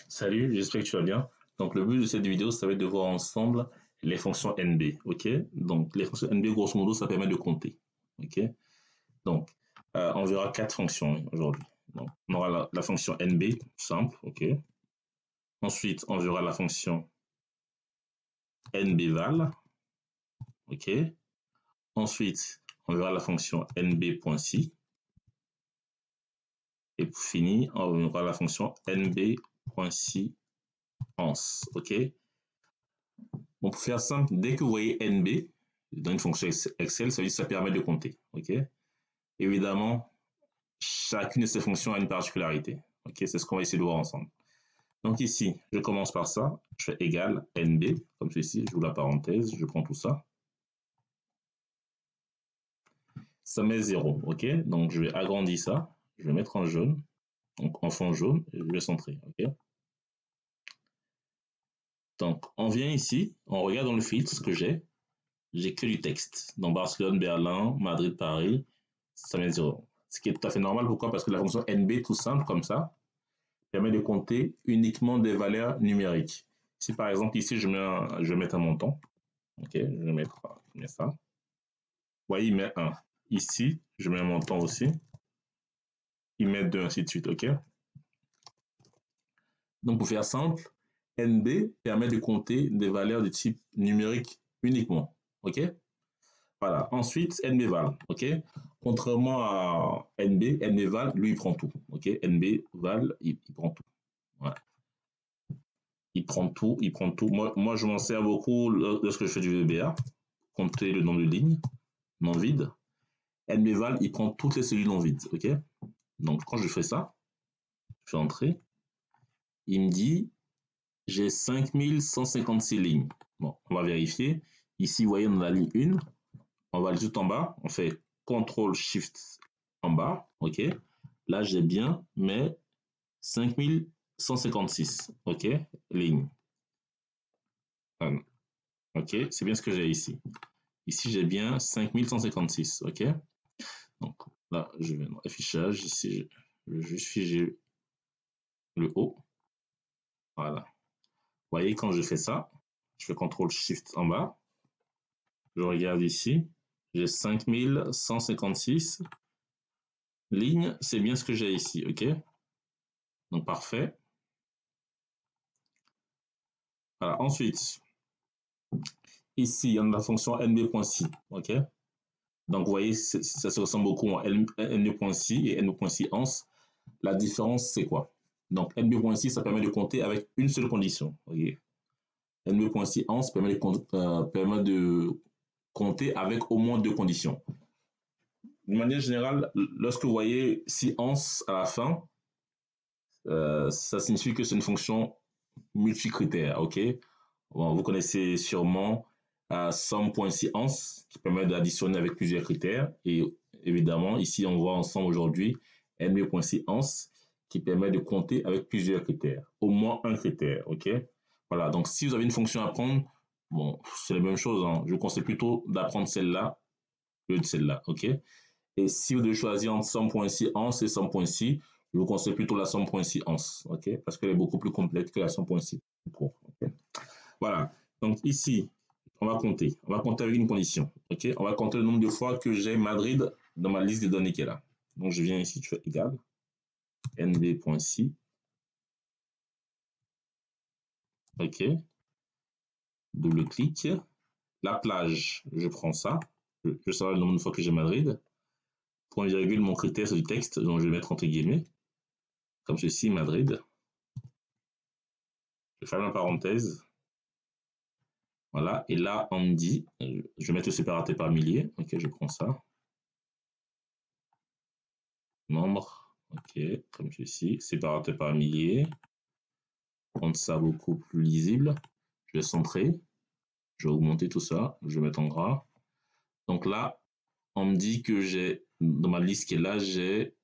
Salut, j'espère que tu vas bien. Donc, le but de cette vidéo, ça va être de voir ensemble les fonctions NB. OK? Donc, les fonctions NB, grosso modo, ça permet de compter. OK? Donc, on verra quatre fonctions aujourd'hui. Donc, on aura la fonction NB, simple. OK? Ensuite, on verra la fonction NBval. OK? Ensuite, on verra la fonction NB.si. Et pour finir, on verra la fonction NB.si ans. OK? Bon, pour faire simple, dès que vous voyez NB dans une fonction Excel, ça veut dire que ça permet de compter. OK? Évidemment, chacune de ces fonctions a une particularité. OK? C'est ce qu'on va essayer de voir ensemble. Donc ici, je commence par ça. Je fais égal NB, comme ceci. Je ouvre la parenthèse, je prends tout ça. Ça met 0. OK? Donc je vais agrandir ça. Je vais mettre en jaune. Donc en fond jaune, et je vais centrer. OK? Donc on vient ici, on regarde dans le filtre ce que j'ai. J'ai que du texte. Donc Barcelone, Berlin, Madrid, Paris, ça met 0. Ce qui est tout à fait normal. Pourquoi? Parce que la fonction NB, tout simple, comme ça, permet de compter uniquement des valeurs numériques. Si par exemple, ici, je vais mettre un montant. OK, je vais mettre ça. Vous voyez, il met 1. Ici, je mets un montant aussi. Il met 2, ainsi de suite. OK? Donc, pour faire simple, NB permet de compter des valeurs de type numérique uniquement. OK? Voilà. Ensuite, NBval. OK? Contrairement à NBval, lui, il prend tout. OK? NBval, il prend tout. Voilà. Il prend tout, il prend tout. Moi je m'en sers beaucoup lorsque je fais du VBA, compter le nombre de lignes non vides. NBval, il prend toutes les cellules non vides. OK? Donc, quand je fais ça, je fais entrer, il me dit j'ai 5156 lignes. Bon, on va vérifier. Ici, vous voyez, on a la ligne 1. On va aller tout en bas. On fait CTRL-SHIFT en bas. OK? Là, j'ai bien mes 5156. OK? Lignes. OK? C'est bien ce que j'ai ici. Ici, j'ai bien 5156. OK? Donc là, je vais dans affichage. Ici, je vais juste figer le haut. Voilà. Vous voyez, quand je fais ça, je fais CTRL-SHIFT en bas. Je regarde ici. J'ai 5156 lignes. C'est bien ce que j'ai ici. OK? Donc, parfait. Voilà. Ensuite, ici, il y a la fonction nb.si. OK? Donc, vous voyez, ça se ressemble beaucoup à nb.si et nb.si ans. La différence, c'est quoi? Donc, nb.si, ça permet de compter avec une seule condition. Okay? nb.si ans permet de compter avec au moins deux conditions. De manière générale, lorsque vous voyez si ans à la fin, ça signifie que c'est une fonction multicritère. OK? Bon, vous connaissez sûrement sum.si ans qui permet d'additionner avec plusieurs critères. Et évidemment, ici, on voit ensemble aujourd'hui nb.si ans qui permet de compter avec plusieurs critères, au moins un critère. OK? Voilà, donc si vous avez une fonction à prendre, bon, c'est la même chose. Hein. Je vous conseille plutôt d'apprendre celle-là que de celle-là. OK? Et si vous devez choisir entre sum.si ans et sum.si, je vous conseille plutôt la sum.si ans. OK? Parce qu'elle est beaucoup plus complète que la sum.si. Okay? Voilà. Donc ici, on va compter. On va compter avec une condition. OK? On va compter le nombre de fois que j'ai Madrid dans ma liste de données qui est là. Donc je viens ici, je fais égal nb.si. OK? Double-clic. La plage, je prends ça. Je sais le nombre de fois que j'ai Madrid. Point virgule, mon critère, c'est du texte, donc je vais mettre entre guillemets. Comme ceci, Madrid. Je ferme la parenthèse. Voilà. Et là, on me dit, je vais mettre le séparateur par millier. OK, je prends ça. Nombre. OK, comme ceci. Séparateur par millier. Rendre ça beaucoup plus lisible. Je vais centrer. Je vais augmenter tout ça. Je vais mettre en gras. Donc là, on me dit que j'ai, dans ma liste qui est là, j'ai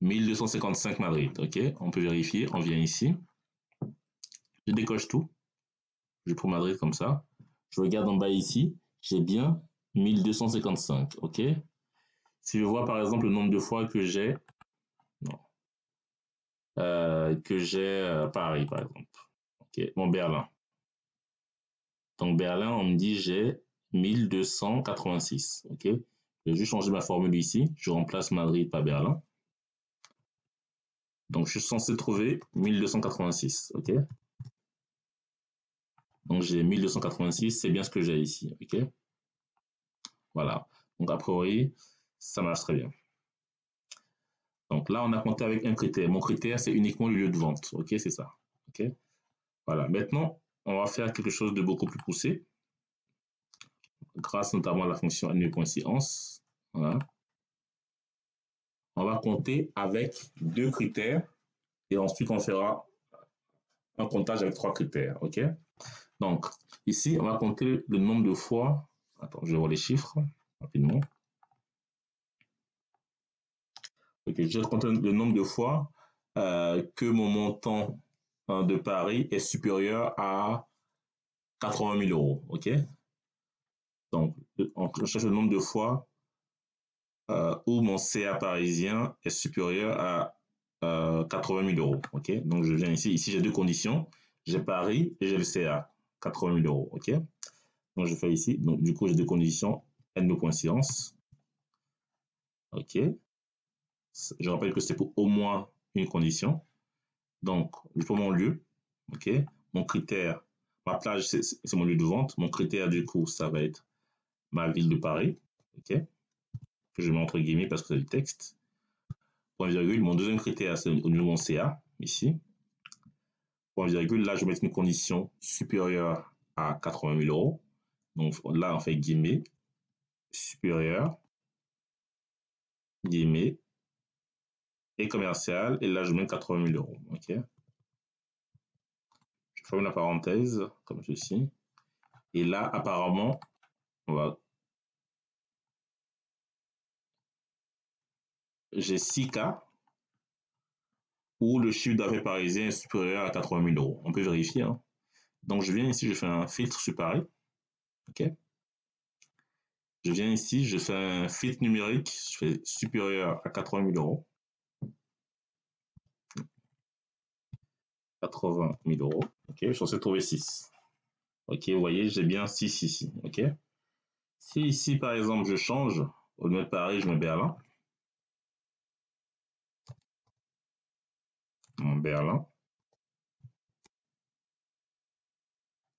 1255 Madrid. OK, on peut vérifier. On vient ici. Je décoche tout. Je prends Madrid comme ça. Je regarde en bas ici. J'ai bien 1255. OK. Si je vois par exemple le nombre de fois que j'ai. Non. que j'ai Paris, par exemple. Ok, mon Berlin. Donc Berlin, on me dit j'ai 1286. Ok, je vais juste changer ma formule ici. Je remplace Madrid par Berlin. Donc je suis censé trouver 1286. Ok, donc j'ai 1286, c'est bien ce que j'ai ici. Ok, voilà. Donc a priori, ça marche très bien. Donc là, on a compté avec un critère. Mon critère, c'est uniquement le lieu de vente. Ok, c'est ça. Ok, voilà. Maintenant, on va faire quelque chose de beaucoup plus poussé, grâce notamment à la fonction n.séance. Voilà. On va compter avec deux critères et ensuite on fera un comptage avec trois critères. Ok, donc ici, on va compter le nombre de fois. Attends, je vois les chiffres rapidement. Ok, je vais compter le nombre de fois que mon montant de pari est supérieur à 80 000 euros. Ok, donc on cherche le nombre de fois où mon CA parisien est supérieur à 80 000 euros. Ok, donc je viens ici. Ici, j'ai deux conditions. J'ai Paris et j'ai le CA. 80 000 euros. Ok, donc je fais ici. Donc du coup, j'ai deux conditions. N.séance. Ok, je rappelle que c'est pour au moins une condition. Donc, pour mon lieu. Ok, mon critère, ma plage, c'est mon lieu de vente. Mon critère, du coup, ça va être ma ville de Paris. Ok, que je mets entre guillemets parce que c'est du texte. Point virgule. Mon deuxième critère, c'est au niveau de mon CA, ici. Point virgule. Là, je vais mettre une condition supérieure à 80 000 euros. Donc là, on fait guillemets, supérieur, guillemets, et commercial. Et là, je mets 80 000 euros. OK. Je ferme la parenthèse, comme ceci. Et là, apparemment, j'ai 6 cas où le chiffre d'affaires parisien est supérieur à 80 000 euros. On peut vérifier. Hein. Donc, je viens ici, je fais un filtre sur Paris. OK. Je viens ici, je fais un filtre numérique, je fais supérieur à 80 000 euros. 80 000 euros. OK, je suis censé trouver 6. OK, vous voyez, j'ai bien 6 ici. OK. Si ici, par exemple, je change, au lieu de Paris, je mets Berlin. Mon Berlin.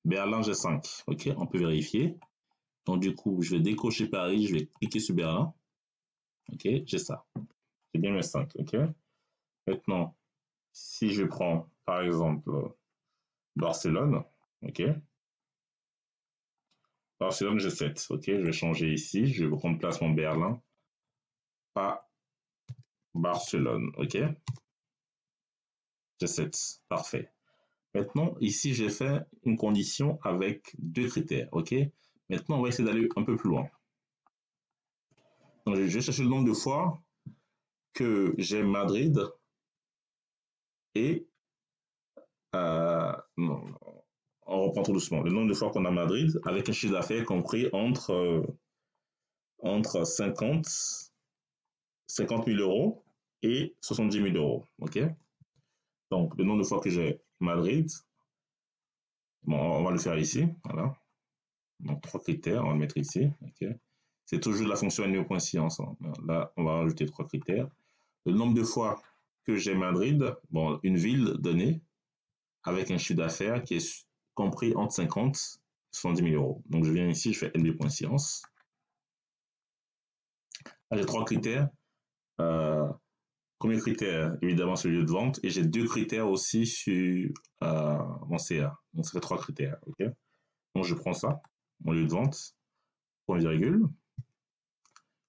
Berlin, j'ai 5. OK, on peut vérifier. Donc, du coup, je vais décocher Paris, je vais cliquer sur Berlin. OK, j'ai ça. J'ai bien mes 5. OK. Maintenant, si je prends, par exemple, Barcelone, OK. Barcelone, j'ai 7. OK, je vais changer ici. Je remplace mon Berlin par Barcelone. OK. J'ai 7. Parfait. Maintenant, ici, j'ai fait une condition avec deux critères. OK. Maintenant, on va essayer d'aller un peu plus loin. Donc, je vais chercher le nombre de fois que j'ai Madrid et non, on reprend tout doucement. Le nombre de fois qu'on a Madrid avec un chiffre d'affaires compris entre 50 000 euros et 70 000 euros. OK. Donc, le nombre de fois que j'ai Madrid, bon, on va le faire ici. Voilà. Donc, trois critères, on va le mettre ici. OK. C'est toujours la fonction n.science. Hein. Là, on va rajouter trois critères. Le nombre de fois que j'ai Madrid, bon, une ville donnée, avec un chiffre d'affaires qui est compris entre 50 et 70 000 euros. Donc, je viens ici, je fais nb.science. Là, j'ai trois critères. Premier critère, évidemment, c'est le lieu de vente. Et j'ai deux critères aussi sur mon CA. Donc, ça fait trois critères. Okay. Donc, je prends ça, mon lieu de vente, point virgule.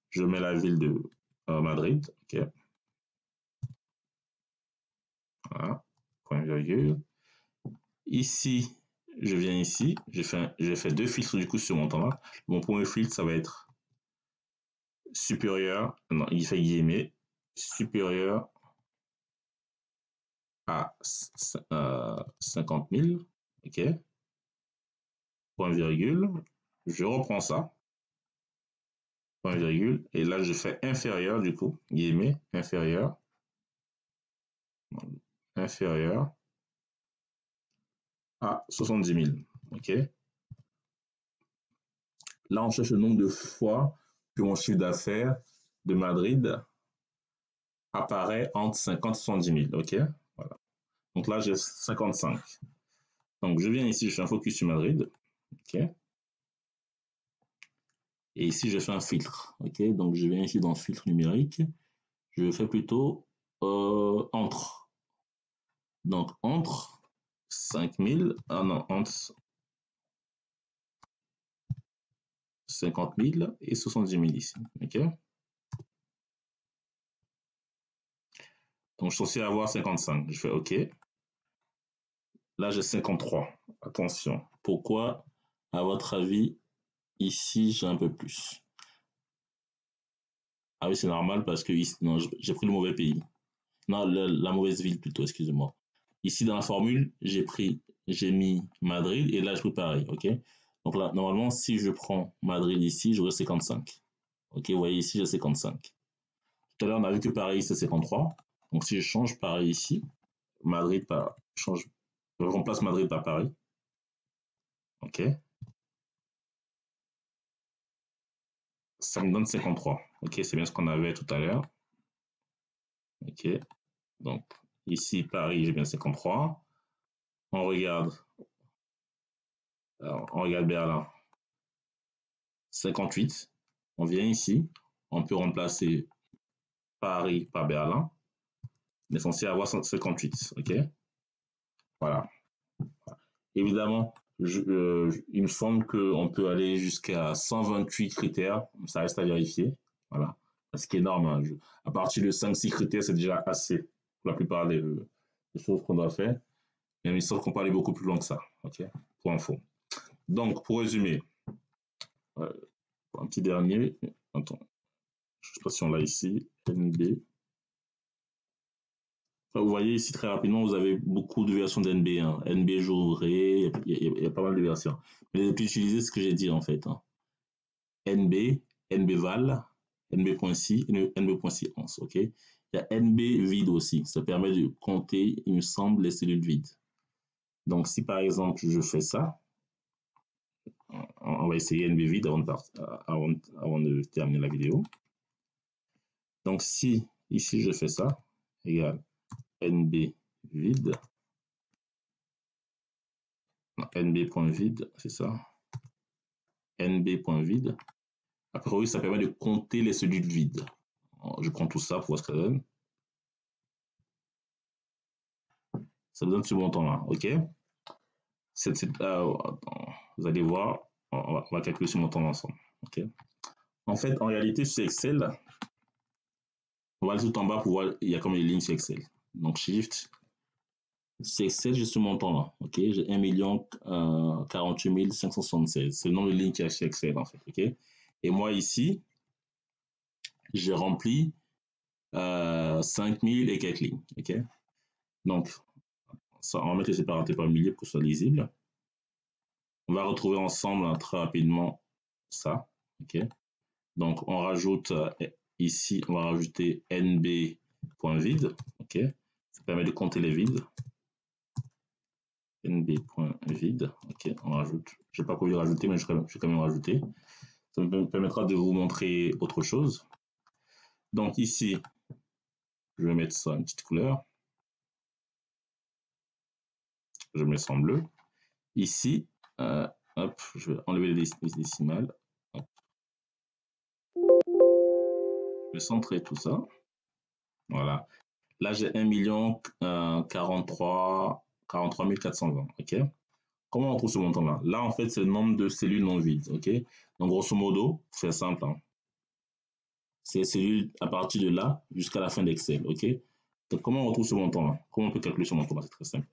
Je mets la ville de Madrid. Okay. Voilà, point virgule. Ici, je viens ici. J'ai fait deux filtres du coup sur mon temps là. Mon premier filtre, ça va être supérieur, non, il fait guillemets, supérieur à 50 000. OK. Point virgule. Je reprends ça. Point virgule. Et là, je fais inférieur du coup. Guillemets, inférieur. inférieur à 70 000. OK? Là, on cherche le nombre de fois que mon chiffre d'affaires de Madrid apparaît entre 50 et 70 000. OK? Voilà. Donc là, j'ai 55. Donc, je viens ici, je fais un focus sur Madrid. OK? Et ici, je fais un filtre. OK? Donc, je viens ici dans filtre numérique. Je fais plutôt entre. Donc, entre 5000, ah non, entre 50 000 et 70 000 ici. OK? Donc, je suis censé avoir 55. Je fais OK. Là, j'ai 53. Attention. Pourquoi, à votre avis, ici, j'ai un peu plus? Ah oui, c'est normal parce que ici, non, j'ai pris le mauvais pays. Non, la mauvaise ville plutôt, excusez-moi. Ici, dans la formule, j'ai mis Madrid et là, je pris Paris. OK? Donc là, normalement, si je prends Madrid ici, j'aurai 55. OK, vous voyez ici, j'ai 55. Tout à l'heure, on a vu que Paris, c'est 53. Donc, si je change Paris ici, Madrid par, je remplace Madrid par Paris. OK. Ça me donne 53. OK, c'est bien ce qu'on avait tout à l'heure. OK. Donc, ici, Paris, j'ai bien 53. On regarde. Alors, on regarde Berlin. 58. On vient ici. On peut remplacer Paris par Berlin. On est censé avoir 58. OK. Voilà. Évidemment, il me semble qu'on peut aller jusqu'à 128 critères. Ça reste à vérifier. Voilà. Ce qui est énorme. Hein. À partir de 5-6 critères, c'est déjà assez pour la plupart des choses qu'on doit faire. Mais il semble qu'on peut aller beaucoup plus loin que ça. OK. Pour info. Donc, pour résumer, un petit dernier. Attends. Je ne sais pas si on l'a ici. NB. Vous voyez ici très rapidement, vous avez beaucoup de versions d'NB. Hein. NB jour ouvré, il y a pas mal de versions. Mais les plus utilisées, c'est ce que j'ai dit en fait. Hein. NB, NBval, NB.si, NB.si11. OK? Il y a NB vide aussi. Ça permet de compter, il me semble, les cellules vides. Donc, si par exemple, je fais ça, on va essayer NB vide avant de terminer la vidéo. Donc, si ici je fais ça, égale NB vide, NB.vide, c'est ça, NB.vide. Après, oui, ça permet de compter les cellules vides. Je prends tout ça pour voir ce que ça donne. Ça me donne ce montant-là, OK? Vous allez voir, on va calculer ce montant ensemble, OK? En fait, en réalité, sur Excel, on va aller tout en bas pour voir, il y a comme les lignes sur Excel. Donc, Shift, sur Excel, j'ai ce montant-là, OK? J'ai 1 048 576. C'est le nombre de lignes qu'il y a chez Excel, en fait, OK? Et moi, ici, j'ai rempli 5000 et quelques lignes, OK? Donc, ça, on va mettre les séparatés par milliers pour que ce soit lisible. On va retrouver ensemble hein, très rapidement ça, OK? Donc, on rajoute ici, on va rajouter nb.vide, OK? Ça permet de compter les vides. nb.vide, OK? On rajoute. Je n'ai pas prévu de rajouter, mais je vais quand même rajouter. Ça me permettra de vous montrer autre chose. Donc, ici, je vais mettre ça une petite couleur. Je mets ça en bleu. Ici, hop, je vais enlever les décimales. Hop. Je vais centrer tout ça. Voilà. Là, j'ai 1 043 420. OK? Comment on trouve ce montant-là? Là, en fait, c'est le nombre de cellules non vides. OK? Donc, grosso modo, c'est simple. Hein. C'est les cellules à partir de là jusqu'à la fin d'Excel. OK? Donc, comment on retrouve ce montant-là? Comment on peut calculer ce montant-là? C'est très simple.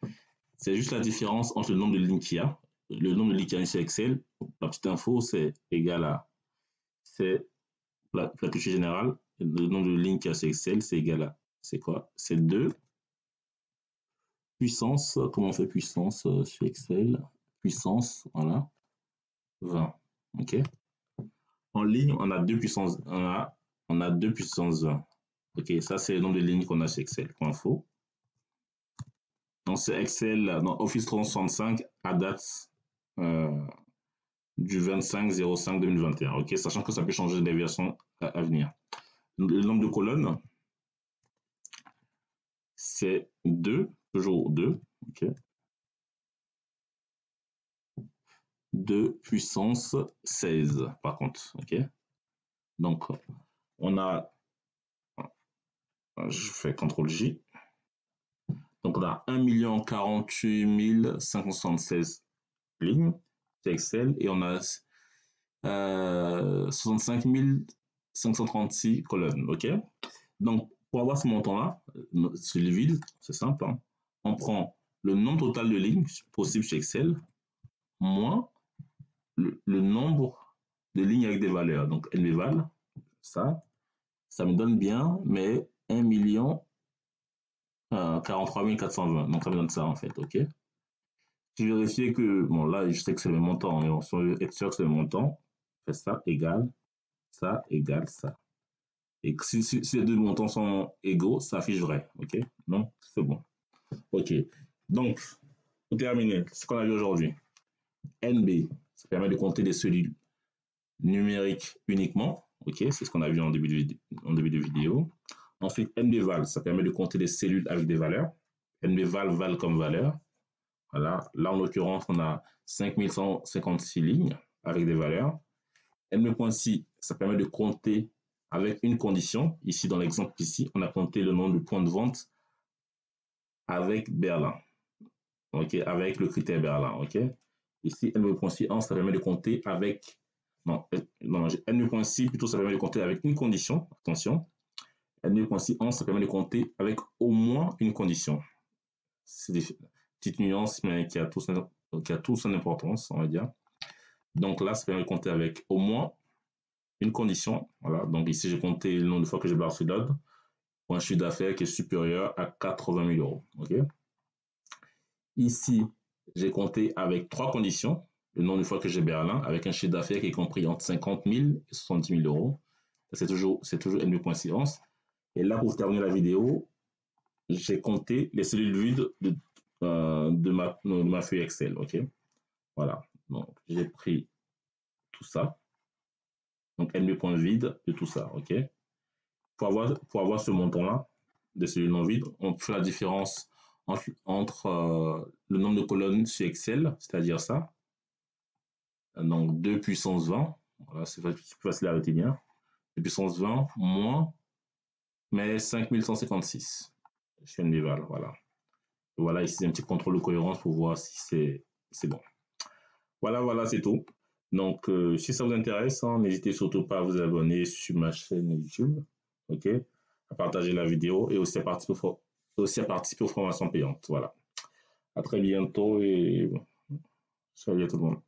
C'est juste la différence entre le nombre de lignes qu'il y a. Le nombre de lignes qu'il y a sur Excel, la petite info, c'est égal à. C'est la cliché générale. Le nombre de lignes qu'il y a sur Excel, c'est égal à. C'est quoi? C'est 2 puissance. Comment on fait puissance sur Excel? Puissance, voilà, 20. OK? En ligne, on a 2 puissance, on a 2 puissance 20. OK, ça, c'est le nombre de lignes qu'on a sur Excel. Point info. Donc, c'est Excel dans Office 365 à date du 25/05/2021. OK, sachant que ça peut changer des versions à venir. Le nombre de colonnes, c'est 2, toujours 2. OK. 2 puissance 16, par contre. OK. Donc, on a, je fais CTRL-J. Donc, on a 1 048 576 lignes, c'est Excel, et on a 65 536 colonnes. OK. Donc, pour avoir ce montant-là, sur le vide, c'est simple. Hein. On prend le nombre total de lignes possibles chez Excel, moins le nombre de lignes avec des valeurs. Donc, NVAL, ça me donne bien, mais 1 43 420. Donc, ça me donne ça, en fait. OK. Si je vérifie que, bon, là, je sais que c'est le montant, mais on veut être sûr que c'est le montant. Fait ça égale ça égale ça. Et si les deux montants sont égaux, ça affiche vrai. OK. Donc, c'est bon. OK. Donc, pour terminer, ce qu'on a vu aujourd'hui, NB, ça permet de compter des cellules numériques uniquement. OK, c'est ce qu'on a vu en début de vidéo. Ensuite, NBVAL, ça permet de compter des cellules avec des valeurs. NBVAL, val comme valeur. Voilà. Là, en l'occurrence, on a 5156 lignes avec des valeurs. NB.si, ça permet de compter avec une condition. Ici, dans l'exemple ici, on a compté le nombre de points de vente avec Berlin. OK, avec le critère Berlin. OK. Ici, NB.si, ça permet de compter avec... Non, NB.si, plutôt, ça permet de compter avec une condition. Attention. NB.si, ça permet de compter avec au moins une condition. C'est des petites nuances, mais qui a toute son importance, on va dire. Donc là, ça permet de compter avec au moins une condition. Voilà. Donc ici, j'ai compté le nombre de fois que j'ai barre sur load pour un chiffre d'affaires qui est supérieur à 80 000 euros. OK. Ici, j'ai compté avec 3 conditions. Le nombre de fois que j'ai Berlin, avec un chiffre d'affaires qui est compris entre 50 000 et 70 000 euros. C'est toujours NB.si. Et là, pour terminer la vidéo, j'ai compté les cellules vides de ma feuille Excel. OK. Voilà. Donc, j'ai pris tout ça. Donc, NB.vide de tout ça. OK. Pour avoir ce montant-là de cellules non vides, on fait la différence entre le nombre de colonnes sur Excel, c'est-à-dire ça. Donc, 2 puissance 20. Voilà, c'est plus facile à retenir. 2 puissance 20 moins, mais 5156. Je fais une déval, voilà. Voilà, ici, un petit contrôle de cohérence pour voir si c'est bon. Voilà, c'est tout. Donc, si ça vous intéresse, hein, n'hésitez surtout pas à vous abonner sur ma chaîne YouTube, OK, à partager la vidéo et aussi à participer aux formations payantes. Voilà. À très bientôt et salut à tout le monde.